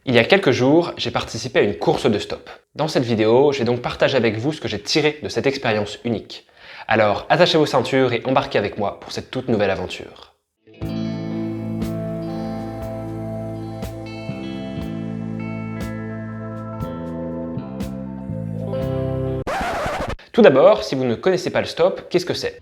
Il y a quelques jours, j'ai participé à une course de stop. Dans cette vidéo, je vais donc partager avec vous ce que j'ai tiré de cette expérience unique. Alors, attachez vos ceintures et embarquez avec moi pour cette toute nouvelle aventure. Tout d'abord, si vous ne connaissez pas le stop, qu'est-ce que c'est ?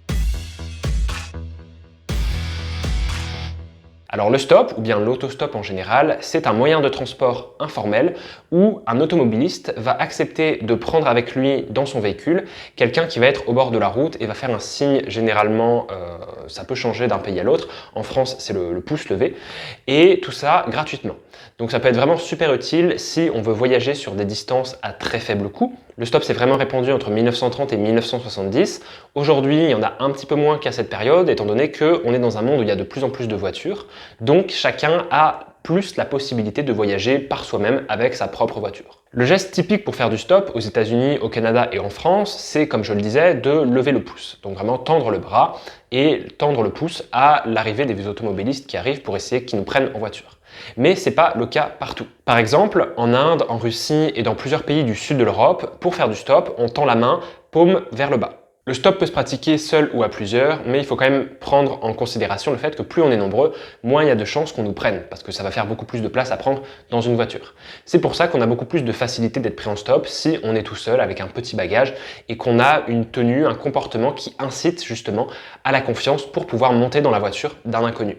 Alors le stop, ou bien l'autostop en général, c'est un moyen de transport informel où un automobiliste va accepter de prendre avec lui dans son véhicule quelqu'un qui va être au bord de la route et va faire un signe, généralement, ça peut changer d'un pays à l'autre, en France c'est le pouce levé, et tout ça gratuitement. Donc ça peut être vraiment super utile si on veut voyager sur des distances à très faible coût. Le stop s'est vraiment répandu entre 1930 et 1970. Aujourd'hui, il y en a un petit peu moins qu'à cette période, étant donné qu'on est dans un monde où il y a de plus en plus de voitures. Donc chacun a plus la possibilité de voyager par soi-même avec sa propre voiture. Le geste typique pour faire du stop aux États-Unis, au Canada et en France, c'est, comme je le disais, de lever le pouce. Donc vraiment tendre le bras et tendre le pouce à l'arrivée des automobilistes qui arrivent pour essayer qu'ils nous prennent en voiture. Mais c'est pas le cas partout. Par exemple, en Inde, en Russie et dans plusieurs pays du sud de l'Europe, pour faire du stop, on tend la main, paume vers le bas. Le stop peut se pratiquer seul ou à plusieurs, mais il faut quand même prendre en considération le fait que plus on est nombreux, moins il y a de chances qu'on nous prenne, parce que ça va faire beaucoup plus de place à prendre dans une voiture. C'est pour ça qu'on a beaucoup plus de facilité d'être pris en stop si on est tout seul avec un petit bagage et qu'on a une tenue, un comportement qui incite justement à la confiance pour pouvoir monter dans la voiture d'un inconnu.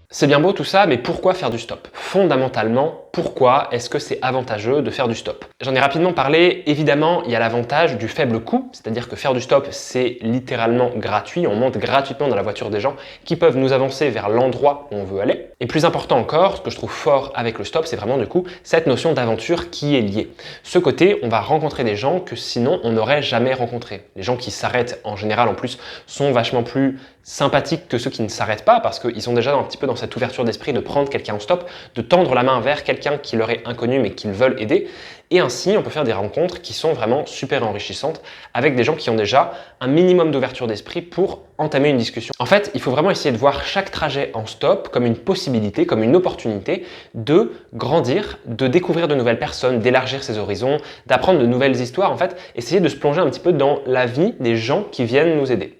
C'est bien beau tout ça, mais pourquoi faire du stop ? Fondamentalement, pourquoi est-ce que c'est avantageux de faire du stop ? J'en ai rapidement parlé, évidemment, il y a l'avantage du faible coût, c'est-à-dire que faire du stop, c'est littéralement gratuit, on monte gratuitement dans la voiture des gens qui peuvent nous avancer vers l'endroit où on veut aller. Et plus important encore, ce que je trouve fort avec le stop, c'est vraiment du coup cette notion d'aventure qui est liée. Ce côté, on va rencontrer des gens que sinon on n'aurait jamais rencontrés. Les gens qui s'arrêtent en général en plus sont vachement plus sympathiques que ceux qui ne s'arrêtent pas parce qu'ils sont déjà un petit peu dans cette ouverture d'esprit de prendre quelqu'un en stop, de tendre la main vers quelqu'un qui leur est inconnu mais qu'ils veulent aider. Et ainsi, on peut faire des rencontres qui sont vraiment super enrichissantes avec des gens qui ont déjà un minimum d'ouverture d'esprit pour entamer une discussion. En fait, il faut vraiment essayer de voir chaque trajet en stop comme une possibilité, comme une opportunité de grandir, de découvrir de nouvelles personnes, d'élargir ses horizons, d'apprendre de nouvelles histoires. En fait, essayer de se plonger un petit peu dans la vie des gens qui viennent nous aider.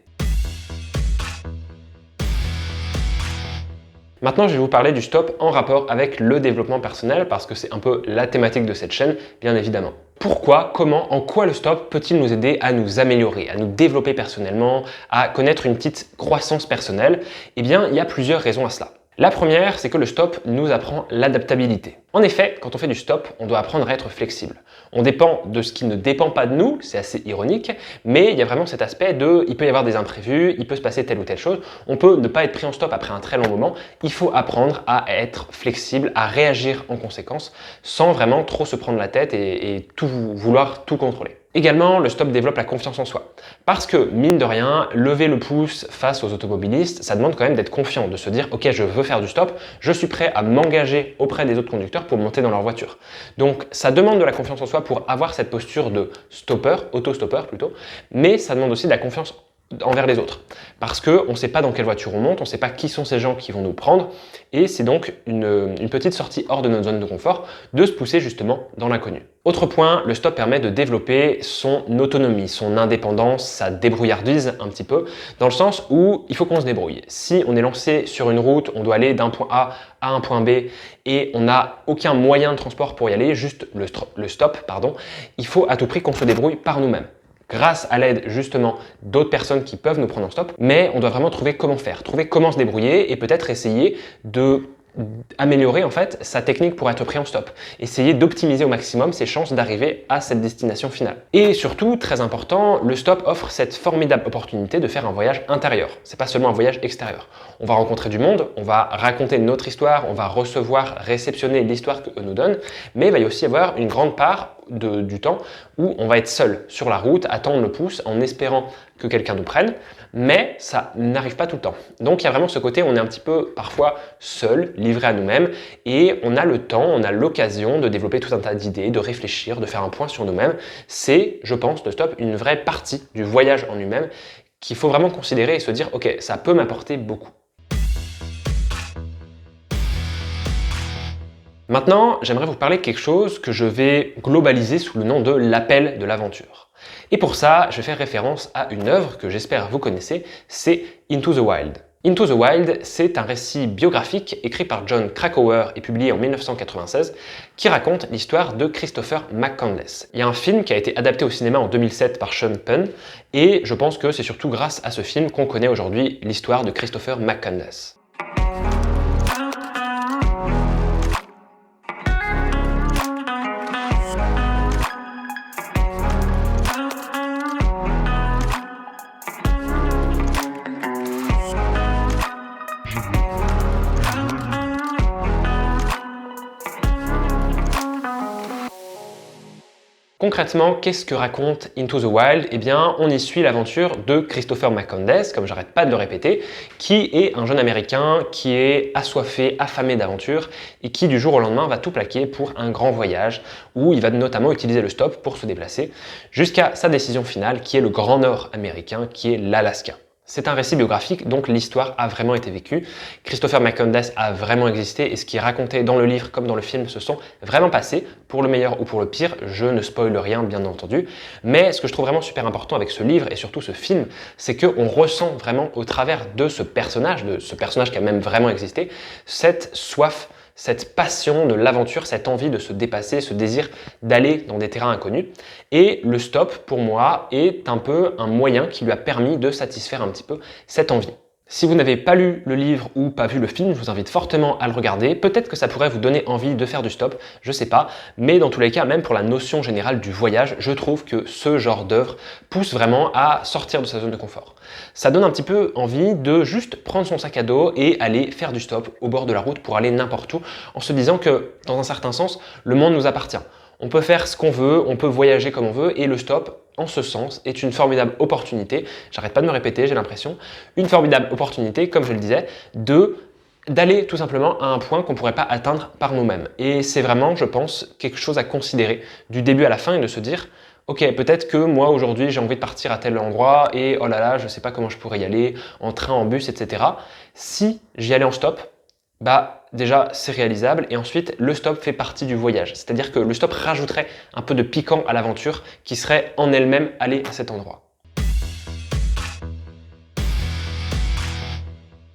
Maintenant, je vais vous parler du stop en rapport avec le développement personnel parce que c'est un peu la thématique de cette chaîne, bien évidemment. Pourquoi, comment, en quoi le stop peut-il nous aider à nous améliorer, à nous développer personnellement, à connaître une petite croissance personnelle ? Eh bien, il y a plusieurs raisons à cela. La première, c'est que le stop nous apprend l'adaptabilité. En effet, quand on fait du stop, on doit apprendre à être flexible. On dépend de ce qui ne dépend pas de nous, c'est assez ironique, mais il y a vraiment cet aspect de, il peut y avoir des imprévus, il peut se passer telle ou telle chose, on peut ne pas être pris en stop après un très long moment, il faut apprendre à être flexible, à réagir en conséquence, sans vraiment trop se prendre la tête et vouloir tout contrôler. Également, le stop développe la confiance en soi. Parce que, mine de rien, lever le pouce face aux automobilistes, ça demande quand même d'être confiant, de se dire « Ok, je veux faire du stop, je suis prêt à m'engager auprès des autres conducteurs pour monter dans leur voiture. » Donc, ça demande de la confiance en soi pour avoir cette posture de stopper, auto-stopper plutôt, mais ça demande aussi de la confiance envers les autres. Parce qu'on ne sait pas dans quelle voiture on monte, on ne sait pas qui sont ces gens qui vont nous prendre, et c'est donc une petite sortie hors de notre zone de confort de se pousser justement dans l'inconnu. Autre point, le stop permet de développer son autonomie, son indépendance, sa débrouillardise un petit peu, dans le sens où il faut qu'on se débrouille. Si on est lancé sur une route, on doit aller d'un point A à un point B et on n'a aucun moyen de transport pour y aller, juste le stop, il faut à tout prix qu'on se débrouille par nous-mêmes. Grâce à l'aide justement d'autres personnes qui peuvent nous prendre en stop, mais on doit vraiment trouver comment faire, trouver comment se débrouiller et peut-être essayer de améliorer en fait sa technique pour être pris en stop. Essayer d'optimiser au maximum ses chances d'arriver à cette destination finale. Et surtout, très important, le stop offre cette formidable opportunité de faire un voyage intérieur. C'est pas seulement un voyage extérieur. On va rencontrer du monde, on va raconter notre histoire, on va recevoir, réceptionner l'histoire qu'eux nous donnent, mais il va y aussi avoir une grande part du temps où on va être seul sur la route, à tendre le pouce en espérant que quelqu'un nous prenne, mais ça n'arrive pas tout le temps. Donc il y a vraiment ce côté, on est un petit peu parfois seul, livré à nous-mêmes, et on a le temps, on a l'occasion de développer tout un tas d'idées, de réfléchir, de faire un point sur nous-mêmes. C'est, je pense, le stop, une vraie partie du voyage en lui-même qu'il faut vraiment considérer et se dire « Ok, ça peut m'apporter beaucoup ». Maintenant, j'aimerais vous parler de quelque chose que je vais globaliser sous le nom de l'appel de l'aventure. Et pour ça, je vais faire référence à une œuvre que j'espère vous connaissez, c'est Into the Wild. Into the Wild, c'est un récit biographique écrit par Jon Krakauer et publié en 1996 qui raconte l'histoire de Christopher McCandless. Il y a un film qui a été adapté au cinéma en 2007 par Sean Penn et je pense que c'est surtout grâce à ce film qu'on connaît aujourd'hui l'histoire de Christopher McCandless. Concrètement, qu'est-ce que raconte Into the Wild? Eh bien, on y suit l'aventure de Christopher McCandless, comme j'arrête pas de le répéter, qui est un jeune américain qui est assoiffé, affamé d'aventure et qui du jour au lendemain va tout plaquer pour un grand voyage où il va notamment utiliser le stop pour se déplacer jusqu'à sa décision finale qui est le Grand Nord américain, qui est l'Alaska. C'est un récit biographique, donc l'histoire a vraiment été vécue. Christopher McCandless a vraiment existé et ce qui est raconté dans le livre comme dans le film se sont vraiment passés, pour le meilleur ou pour le pire. Je ne spoile rien bien entendu, mais ce que je trouve vraiment super important avec ce livre et surtout ce film, c'est qu'on ressent vraiment au travers de ce personnage qui a même vraiment existé, cette soif, cette passion de l'aventure, cette envie de se dépasser, ce désir d'aller dans des terrains inconnus. Et le stop, pour moi, est un peu un moyen qui lui a permis de satisfaire un petit peu cette envie. Si vous n'avez pas lu le livre ou pas vu le film, je vous invite fortement à le regarder. Peut-être que ça pourrait vous donner envie de faire du stop, je sais pas. Mais dans tous les cas, même pour la notion générale du voyage, je trouve que ce genre d'œuvre pousse vraiment à sortir de sa zone de confort. Ça donne un petit peu envie de juste prendre son sac à dos et aller faire du stop au bord de la route pour aller n'importe où, en se disant que, dans un certain sens, le monde nous appartient. On peut faire ce qu'on veut, on peut voyager comme on veut et le stop, en ce sens, est une formidable opportunité, j'arrête pas de me répéter, j'ai l'impression, une formidable opportunité, comme je le disais, d'aller tout simplement à un point qu'on ne pourrait pas atteindre par nous-mêmes. Et c'est vraiment, je pense, quelque chose à considérer du début à la fin et de se dire ok, peut-être que moi aujourd'hui j'ai envie de partir à tel endroit et oh là là, je sais pas comment je pourrais y aller, en train, en bus, etc. Si j'y allais en stop, bah déjà c'est réalisable et ensuite le stop fait partie du voyage. C'est-à-dire que le stop rajouterait un peu de piquant à l'aventure qui serait en elle-même aller à cet endroit.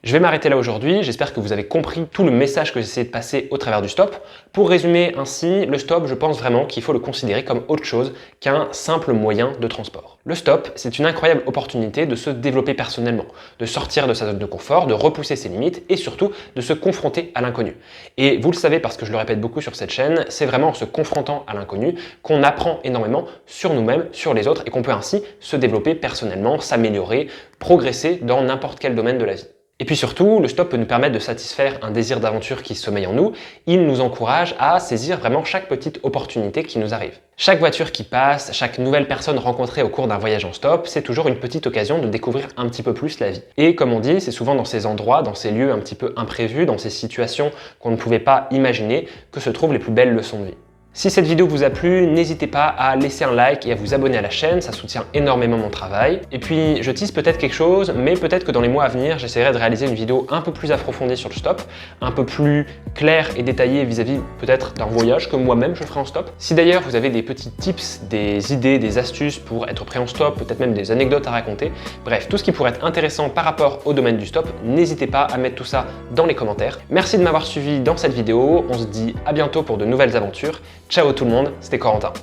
Je vais m'arrêter là aujourd'hui, j'espère que vous avez compris tout le message que j'essaie de passer au travers du stop. Pour résumer ainsi, le stop, je pense vraiment qu'il faut le considérer comme autre chose qu'un simple moyen de transport. Le stop, c'est une incroyable opportunité de se développer personnellement, de sortir de sa zone de confort, de repousser ses limites et surtout de se confronter à l'inconnu. Et vous le savez parce que je le répète beaucoup sur cette chaîne, c'est vraiment en se confrontant à l'inconnu qu'on apprend énormément sur nous-mêmes, sur les autres et qu'on peut ainsi se développer personnellement, s'améliorer, progresser dans n'importe quel domaine de la vie. Et puis surtout, le stop peut nous permettre de satisfaire un désir d'aventure qui sommeille en nous. Il nous encourage à saisir vraiment chaque petite opportunité qui nous arrive. Chaque voiture qui passe, chaque nouvelle personne rencontrée au cours d'un voyage en stop, c'est toujours une petite occasion de découvrir un petit peu plus la vie. Et comme on dit, c'est souvent dans ces endroits, dans ces lieux un petit peu imprévus, dans ces situations qu'on ne pouvait pas imaginer, que se trouvent les plus belles leçons de vie. Si cette vidéo vous a plu, n'hésitez pas à laisser un like et à vous abonner à la chaîne, ça soutient énormément mon travail. Et puis je tease peut-être quelque chose, mais peut-être que dans les mois à venir, j'essaierai de réaliser une vidéo un peu plus approfondie sur le stop, un peu plus claire et détaillée vis-à-vis peut-être d'un voyage que moi-même je ferai en stop. Si d'ailleurs vous avez des petits tips, des idées, des astuces pour être prêt en stop, peut-être même des anecdotes à raconter, bref, tout ce qui pourrait être intéressant par rapport au domaine du stop, n'hésitez pas à mettre tout ça dans les commentaires. Merci de m'avoir suivi dans cette vidéo, on se dit à bientôt pour de nouvelles aventures. Ciao tout le monde, c'était Corentin.